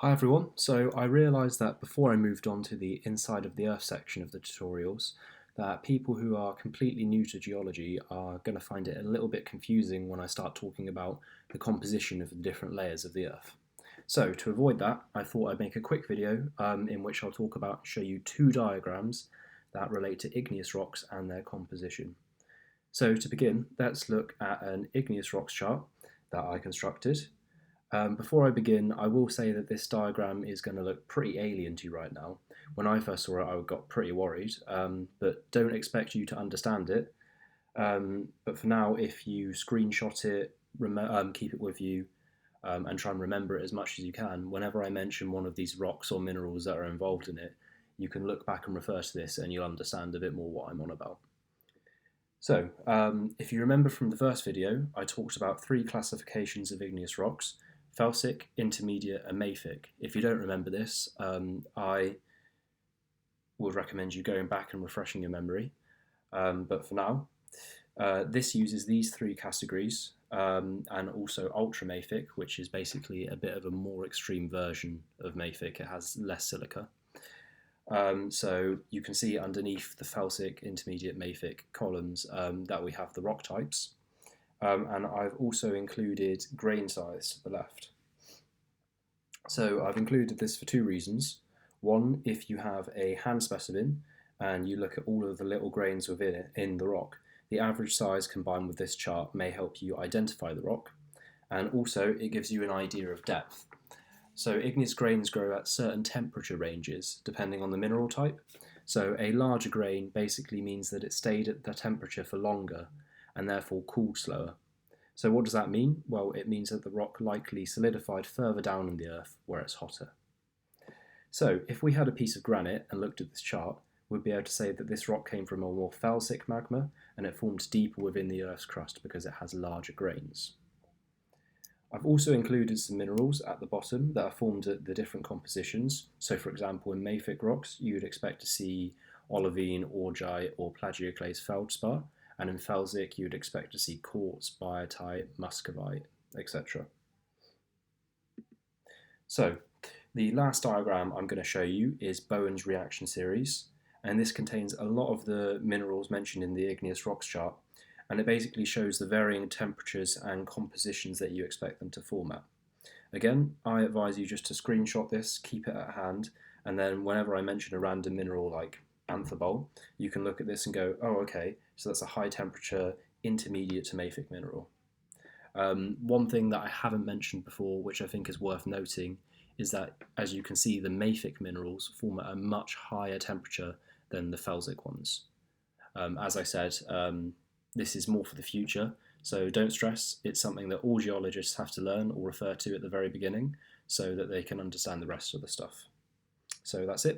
Hi everyone, so I realised that before I moved on to the inside of the Earth section of the tutorials, that people who are completely new to geology are going to find it a little bit confusing when I start talking about the composition of the different layers of the Earth. So to avoid that, I thought I'd make a quick video in which I'll talk about and show you two diagrams that relate to igneous rocks and their composition. So to begin, let's look at an igneous rocks chart that I constructed. Before I begin, I will say that this diagram is going to look pretty alien to you right now. When I first saw it, I got pretty worried, but don't expect you to understand it. But for now, if you screenshot it, keep it with you, and try and remember it as much as you can, whenever I mention one of these rocks or minerals that are involved in it, you can look back and refer to this and you'll understand a bit more what I'm on about. So, if you remember from the first video, I talked about three classifications of igneous rocks: felsic, intermediate, and mafic. If you don't remember this, I would recommend you going back and refreshing your memory. But for now, this uses these three categories and also ultramafic, which is basically a bit of a more extreme version of mafic. It has less silica. So you can see underneath the felsic, intermediate, mafic columns that we have the rock types. And I've also included grain size to the left. So I've included this for two reasons. One, if you have a hand specimen and you look at all of the little grains within it in the rock, the average size combined with this chart may help you identify the rock, and also it gives you an idea of depth. So igneous grains grow at certain temperature ranges depending on the mineral type. So a larger grain basically means that it stayed at the temperature for longer and therefore cooled slower. So what does that mean? Well, it means that the rock likely solidified further down in the earth where it's hotter. So if we had a piece of granite and looked at this chart, we'd be able to say that this rock came from a more felsic magma and it formed deeper within the earth's crust because it has larger grains. I've also included some minerals at the bottom that are formed at the different compositions. So for example, in mafic rocks, you would expect to see olivine, augite, or plagioclase feldspar, and in felsic, you would expect to see quartz, biotite, muscovite, etc. So the last diagram I'm going to show you is Bowen's reaction series, and this contains a lot of the minerals mentioned in the igneous rocks chart, and it basically shows the varying temperatures and compositions that you expect them to form at. Again, I advise you just to screenshot this, keep it at hand, and then whenever I mention a random mineral like amphibole, you can look at this and go, oh okay, so that's a high temperature intermediate to mafic mineral. One thing that I haven't mentioned before, which I think is worth noting, is that as you can see, the mafic minerals form at a much higher temperature than the felsic ones. As I said, this is more for the future, so don't stress. It's something that all geologists have to learn or refer to at the very beginning so that they can understand the rest of the stuff. So that's it.